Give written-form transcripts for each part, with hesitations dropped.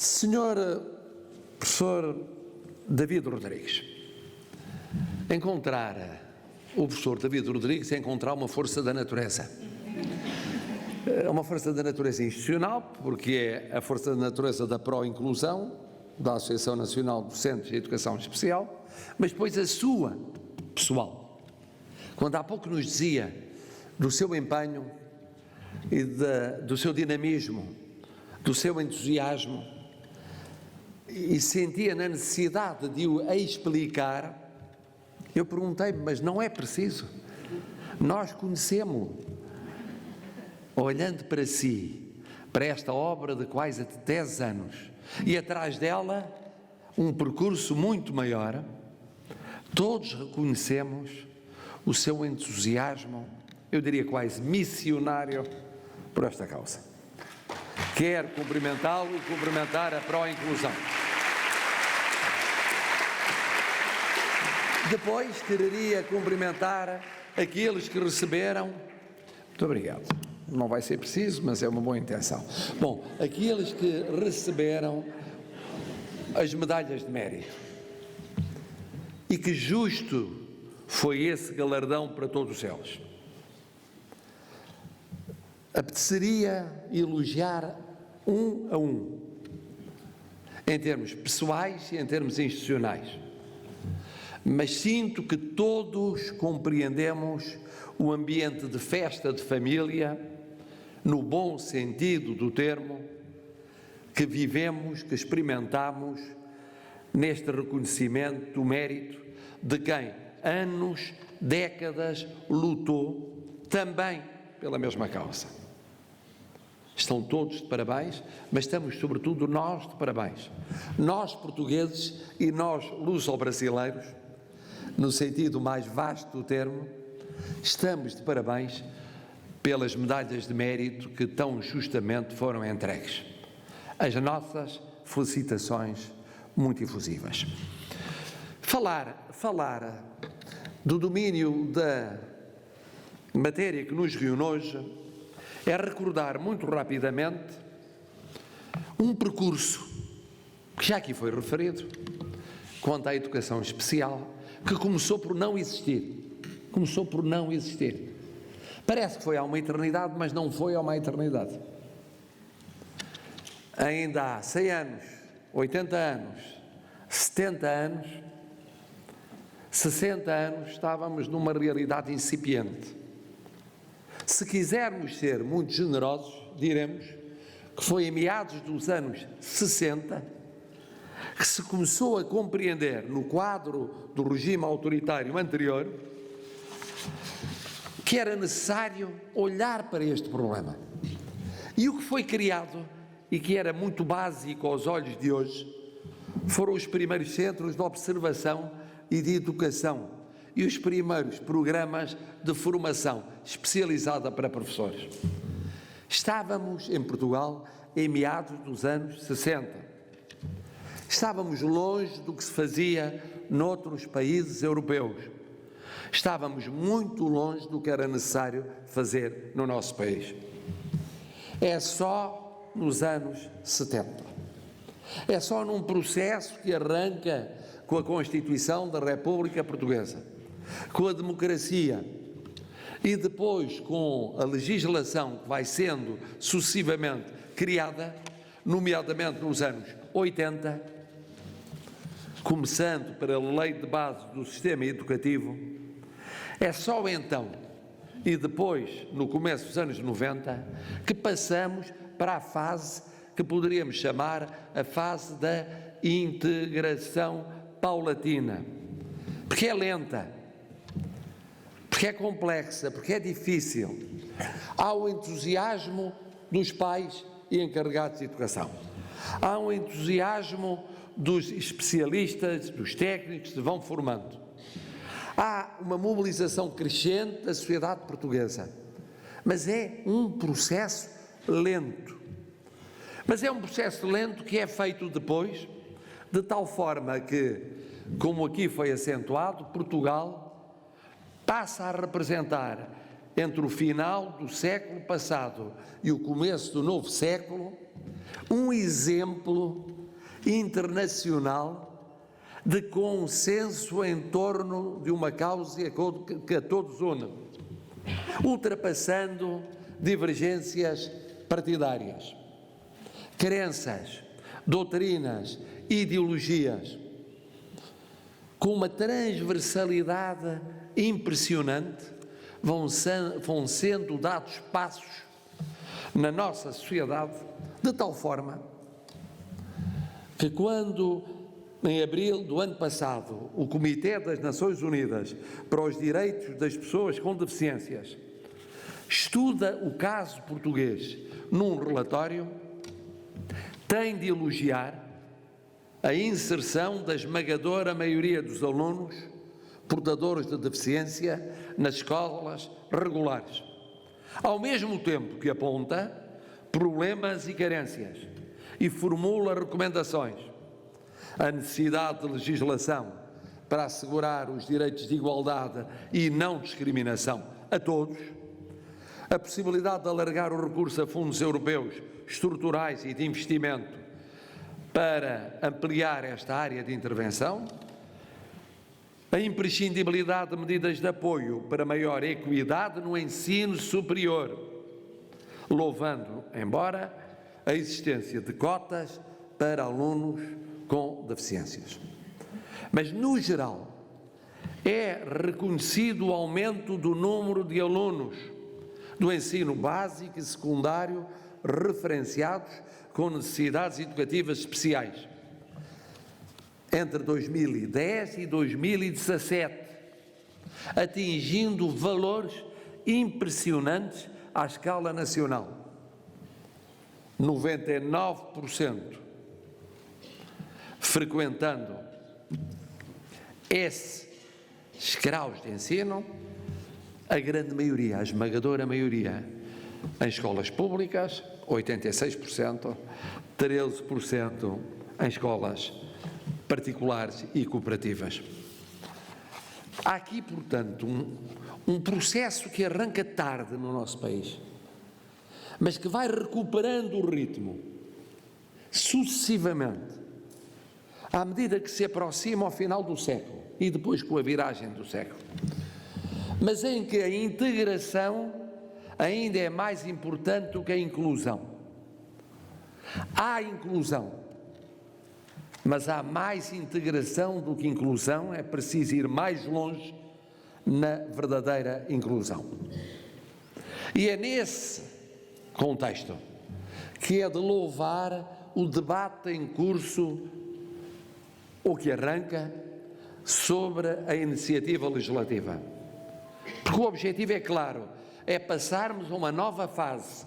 Senhor professor David Rodrigues, encontrar o professor David Rodrigues é encontrar uma força da natureza. É uma força da natureza institucional, porque é a força da natureza da pró-inclusão, da Associação Nacional de Docentes de Educação Especial, mas depois a sua, pessoal. Quando há pouco nos dizia do seu empenho e do seu dinamismo, do seu entusiasmo, e sentia na necessidade de o explicar, eu perguntei-me, mas não é preciso. Nós conhecemos-lo. Olhando para si, para esta obra de quase 10 anos, e atrás dela um percurso muito maior, todos reconhecemos o seu entusiasmo, eu diria quase missionário, por esta causa. Quero cumprimentá-lo e cumprimentar a pró-inclusão. Depois quereria cumprimentar aqueles que receberam. Muito obrigado. Não vai ser preciso, mas é uma boa intenção. Bom, aqueles que receberam as medalhas de mérito. E que justo foi esse galardão para todos eles. Apeteceria elogiar um a um, em termos pessoais e em termos institucionais. Mas sinto que todos compreendemos o ambiente de festa de família, no bom sentido do termo, que vivemos, que experimentamos neste reconhecimento do mérito de quem anos, décadas lutou também pela mesma causa. Estão todos de parabéns, mas estamos sobretudo nós de parabéns. Nós portugueses e nós luso-brasileiros, no sentido mais vasto do termo, estamos de parabéns pelas medalhas de mérito que tão justamente foram entregues. As nossas felicitações muito efusivas. Falar do domínio da matéria que nos reúne hoje é recordar muito rapidamente um percurso que já aqui foi referido quanto à educação especial, que começou por não existir. Começou por não existir. Parece que foi há uma eternidade, mas não foi há uma eternidade. Ainda há 100 anos, 80 anos, 70 anos, 60 anos, estávamos numa realidade incipiente. Se quisermos ser muito generosos, diremos que foi em meados dos anos 60 que se começou a compreender, no quadro do regime autoritário anterior, que era necessário olhar para este problema. E o que foi criado, e que era muito básico aos olhos de hoje, foram os primeiros centros de observação e de educação e os primeiros programas de formação especializada para professores. Estávamos em Portugal em meados dos anos 60. Estávamos longe do que se fazia noutros países europeus. Estávamos muito longe do que era necessário fazer no nosso país. É só nos anos 70. É só num processo que arranca com a Constituição da República Portuguesa, com a democracia e depois com a legislação que vai sendo sucessivamente criada, nomeadamente nos anos 80, começando pela lei de base do sistema educativo. É só então, e depois, no começo dos anos 90, que passamos para a fase que poderíamos chamar a fase da integração paulatina. Porque é lenta, porque é complexa, porque é difícil. Há o entusiasmo dos pais e encarregados de educação. Há um entusiasmo dos especialistas, dos técnicos que se vão formando. Há uma mobilização crescente da sociedade portuguesa, mas é um processo lento. Mas é um processo lento que é feito depois, de tal forma que, como aqui foi acentuado, Portugal passa a representar, entre o final do século passado e o começo do novo século, um exemplo internacional de consenso em torno de uma causa que a todos une, ultrapassando divergências partidárias, crenças, doutrinas, ideologias, com uma transversalidade impressionante, vão sendo dados passos na nossa sociedade, de tal forma que quando, em abril do ano passado, o Comitê das Nações Unidas para os Direitos das Pessoas com Deficiências estuda o caso português num relatório, tem de elogiar a inserção da esmagadora maioria dos alunos portadores de deficiência nas escolas regulares, ao mesmo tempo que aponta problemas e carências e formula recomendações, a necessidade de legislação para assegurar os direitos de igualdade e não discriminação a todos, a possibilidade de alargar o recurso a fundos europeus estruturais e de investimento para ampliar esta área de intervenção, a imprescindibilidade de medidas de apoio para maior equidade no ensino superior, louvando, embora, a existência de cotas para alunos com deficiências. Mas, no geral, é reconhecido o aumento do número de alunos do ensino básico e secundário referenciados com necessidades educativas especiais entre 2010 e 2017, atingindo valores impressionantes à escala nacional. 99% frequentando esses graus de ensino, a grande maioria, a esmagadora maioria, em escolas públicas, 86%, 13% em escolas particulares e cooperativas. Há aqui, portanto, um processo que arranca tarde no nosso país, mas que vai recuperando o ritmo sucessivamente, à medida que se aproxima ao final do século e depois com a viragem do século, mas em que a integração ainda é mais importante do que a inclusão. Há inclusão, mas há mais integração do que inclusão, é preciso ir mais longe na verdadeira inclusão. E é nesse contexto que é de louvar o debate em curso, ou que arranca, sobre a iniciativa legislativa. Porque o objetivo é claro, é passarmos a uma nova fase.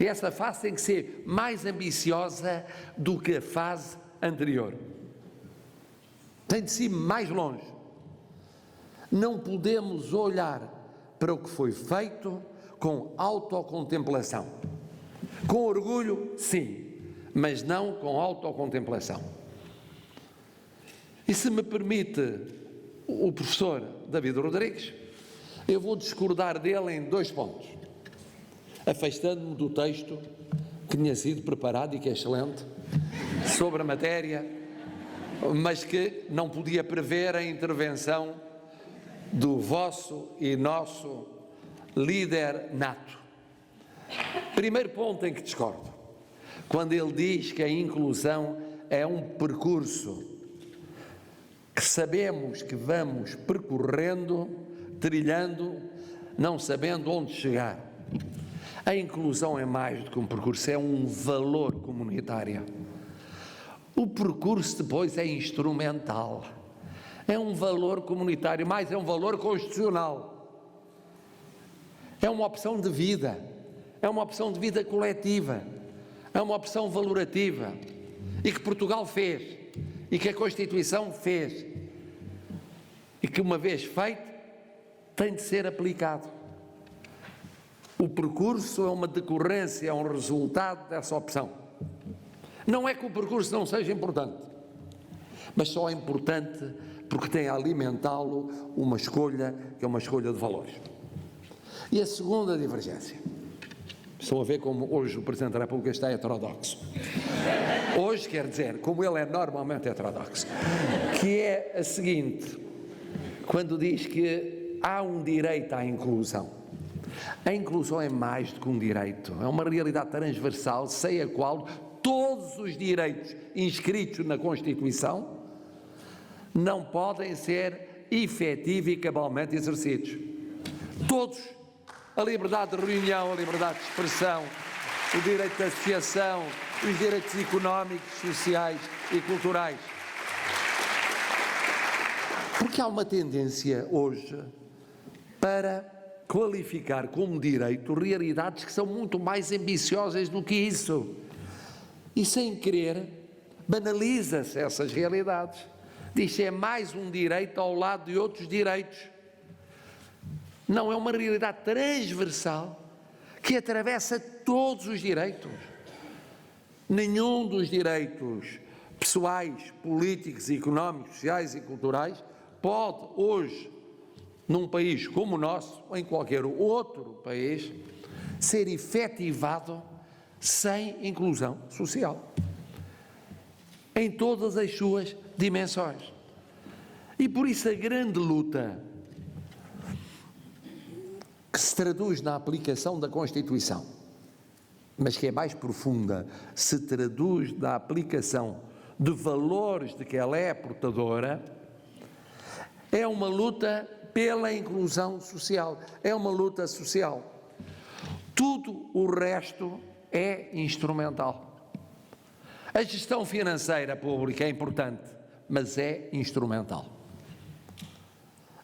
E essa fase tem que ser mais ambiciosa do que a fase anterior. Tem de ir mais longe. Não podemos olhar para o que foi feito com autocontemplação. Com orgulho, sim, mas não com autocontemplação. E se me permite o professor David Rodrigues, eu vou discordar dele em 2 pontos, afastando-me do texto que tinha sido preparado e que é excelente, sobre a matéria, mas que não podia prever a intervenção do vosso e nosso líder nato. Primeiro ponto em que discordo, quando ele diz que a inclusão é um percurso que sabemos que vamos percorrendo, trilhando, não sabendo onde chegar. A inclusão é mais do que um percurso, é um valor comunitário. O percurso depois é instrumental, é um valor comunitário, mas é um valor constitucional. É uma opção de vida, é uma opção de vida coletiva, é uma opção valorativa, e que Portugal fez, e que a Constituição fez, e que, uma vez feito, tem de ser aplicado. O percurso é uma decorrência, é um resultado dessa opção. Não é que o percurso não seja importante, mas só é importante porque tem a alimentá-lo uma escolha, que é uma escolha de valores. E a segunda divergência. Estão a ver como hoje o Presidente da República está heterodoxo. Hoje quer dizer, como ele é normalmente heterodoxo, que é a seguinte, quando diz que há um direito à inclusão. A inclusão é mais do que um direito, é uma realidade transversal, sem a qual todos os direitos inscritos na Constituição não podem ser efetivos e cabalmente exercidos. Todos. A liberdade de reunião, a liberdade de expressão, o direito de associação, os direitos económicos, sociais e culturais. Porque há uma tendência hoje para qualificar como direito realidades que são muito mais ambiciosas do que isso. E sem querer, banaliza-se essas realidades. Diz-se é mais um direito ao lado de outros direitos. Não, é uma realidade transversal que atravessa todos os direitos. Nenhum dos direitos pessoais, políticos, económicos, sociais e culturais pode hoje, num país como o nosso, ou em qualquer outro país, ser efetivado sem inclusão social, em todas as suas dimensões. E por isso a grande luta que se traduz na aplicação da Constituição, mas que é mais profunda, se traduz na aplicação de valores de que ela é portadora, é uma luta pela inclusão social, é uma luta social. Tudo o resto é instrumental. A gestão financeira pública é importante, mas é instrumental.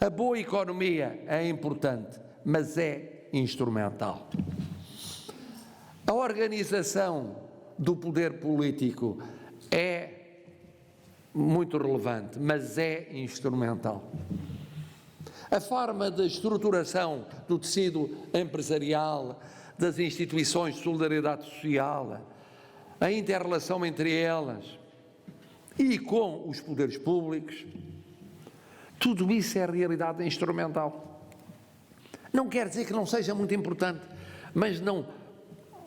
A boa economia é importante, mas é instrumental. A organização do poder político é muito relevante, mas é instrumental. A forma de estruturação do tecido empresarial, das instituições de solidariedade social, a inter-relação entre elas e com os poderes públicos, tudo isso é realidade instrumental. Não quer dizer que não seja muito importante, mas não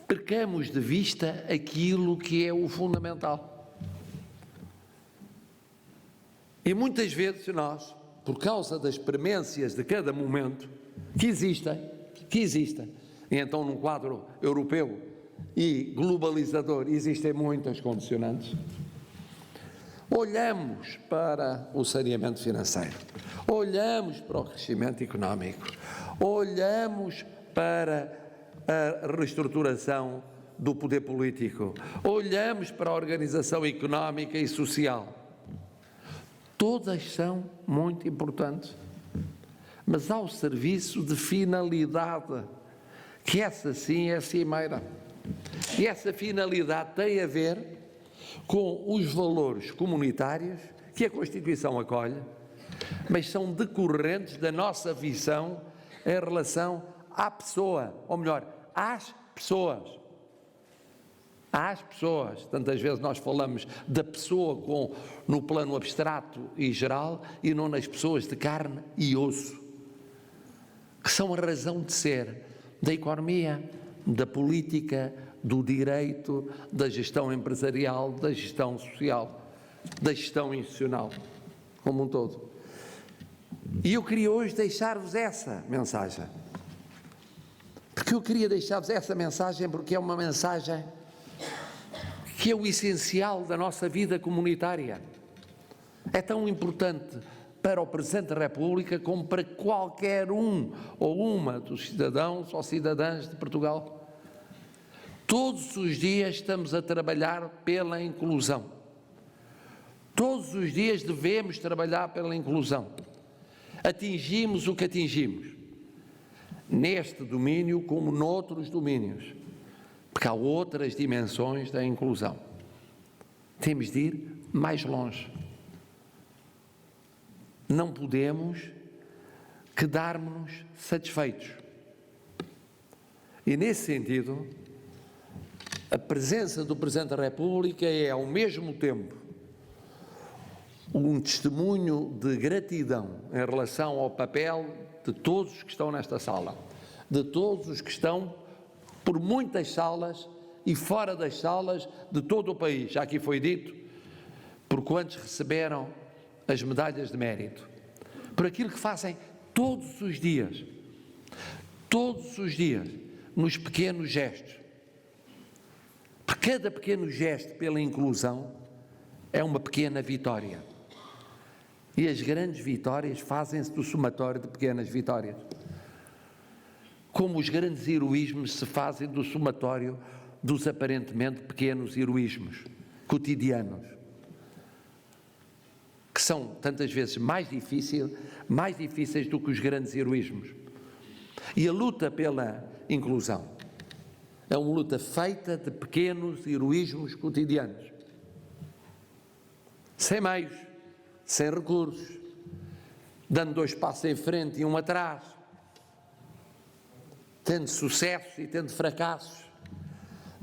percamos de vista aquilo que é o fundamental. E muitas vezes nós, por causa das premências de cada momento, que existem, e então num quadro europeu e globalizador existem muitas condicionantes, olhamos para o saneamento financeiro, olhamos para o crescimento económico, olhamos para a reestruturação do poder político, olhamos para a organização económica e social. Todas são muito importantes, mas ao serviço de finalidade, que essa sim é a cimeira. E essa finalidade tem a ver com os valores comunitários que a Constituição acolhe, mas são decorrentes da nossa visão em relação à pessoa, ou melhor, às pessoas. Às pessoas. Tantas vezes nós falamos da pessoa no plano abstrato e geral e não nas pessoas de carne e osso, que são a razão de ser da economia, da política, do direito, da gestão empresarial, da gestão social, da gestão institucional, como um todo. E eu queria hoje deixar-vos essa mensagem. Porque eu queria deixar-vos essa mensagem porque é uma mensagem que é o essencial da nossa vida comunitária. É tão importante para o Presidente da República como para qualquer um ou uma dos cidadãos ou cidadãs de Portugal. Todos os dias estamos a trabalhar pela inclusão. Todos os dias devemos trabalhar pela inclusão. Atingimos o que atingimos, neste domínio como noutros domínios, porque há outras dimensões da inclusão. Temos de ir mais longe. Não podemos quedar-nos satisfeitos. E nesse sentido, a presença do Presidente da República é ao mesmo tempo um testemunho de gratidão em relação ao papel de todos os que estão nesta sala, de todos os que estão por muitas salas e fora das salas de todo o país, já aqui foi dito, por quantos receberam as medalhas de mérito, por aquilo que fazem todos os dias, nos pequenos gestos. Porque cada pequeno gesto pela inclusão é uma pequena vitória. E as grandes vitórias fazem-se do somatório de pequenas vitórias. Como os grandes heroísmos se fazem do somatório dos aparentemente pequenos heroísmos cotidianos, que são tantas vezes mais difíceis do que os grandes heroísmos. E a luta pela inclusão é uma luta feita de pequenos heroísmos cotidianos, sem meios, sem recursos, dando 2 passos em frente e 1 atrás, tendo sucessos e tendo fracassos,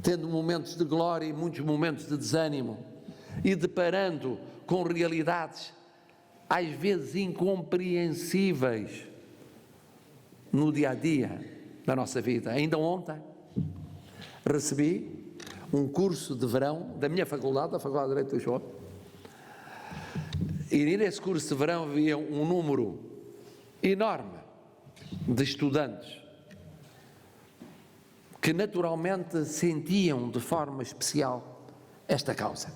tendo momentos de glória e muitos momentos de desânimo, e deparando com realidades às vezes incompreensíveis no dia-a-dia da nossa vida. Ainda ontem recebi um curso de verão da minha faculdade, da Faculdade de Direito de Lisboa, e nesse curso de verão havia um número enorme de estudantes que naturalmente sentiam de forma especial esta causa.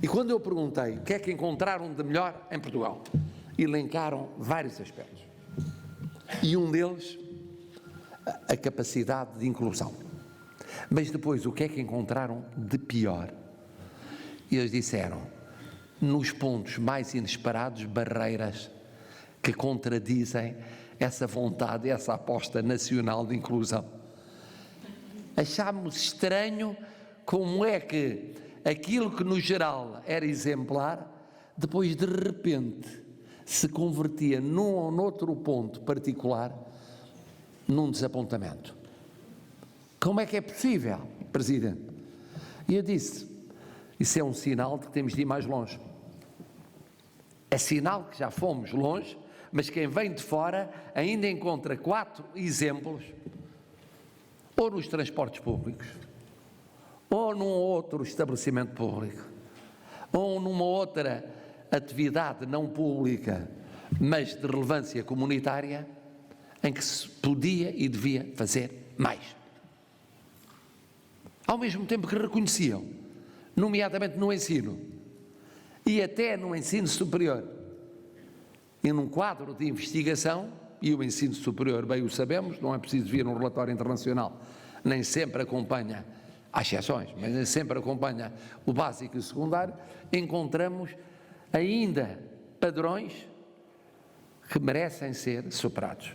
E quando eu perguntei o que é que encontraram de melhor em Portugal, elencaram vários aspectos. E um deles, a capacidade de inclusão. Mas depois, o que é que encontraram de pior? E eles disseram, nos pontos mais inesperados, barreiras que contradizem essa vontade, essa aposta nacional de inclusão. Achámos estranho como é que aquilo que no geral era exemplar, depois de repente se convertia num ou noutro ponto particular num desapontamento. Como é que é possível, Presidente? E eu disse, isso é um sinal de que temos de ir mais longe. É sinal que já fomos longe, mas quem vem de fora ainda encontra 4 exemplos, ou nos transportes públicos, ou num outro estabelecimento público, ou numa outra atividade não pública, mas de relevância comunitária, em que se podia e devia fazer mais. Ao mesmo tempo que reconheciam, nomeadamente no ensino, e até no ensino superior, e num quadro de investigação, e o ensino superior, bem o sabemos, não é preciso vir um relatório internacional, nem sempre acompanha, há exceções, mas nem sempre acompanha o básico e o secundário, encontramos ainda padrões que merecem ser superados.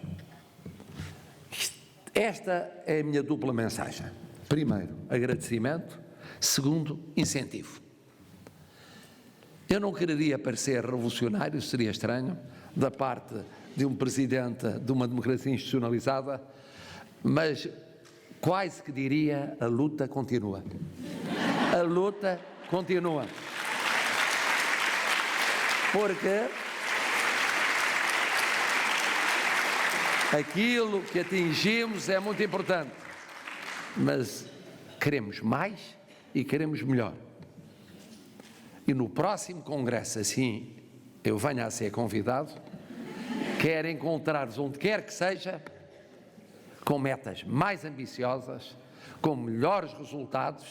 Esta é a minha dupla mensagem. Primeiro, agradecimento. Segundo, incentivo. Eu não quereria parecer revolucionário, seria estranho, da parte de um presidente de uma democracia institucionalizada, mas quase que diria, a luta continua. A luta continua. Porque aquilo que atingimos é muito importante, mas queremos mais e queremos melhor. E no próximo congresso, assim eu venho a ser convidado, quero encontrar-vos onde quer que seja, com metas mais ambiciosas, com melhores resultados,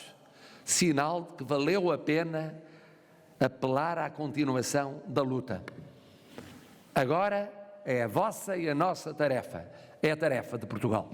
sinal de que valeu a pena apelar à continuação da luta. Agora é a vossa e a nossa tarefa, é a tarefa de Portugal.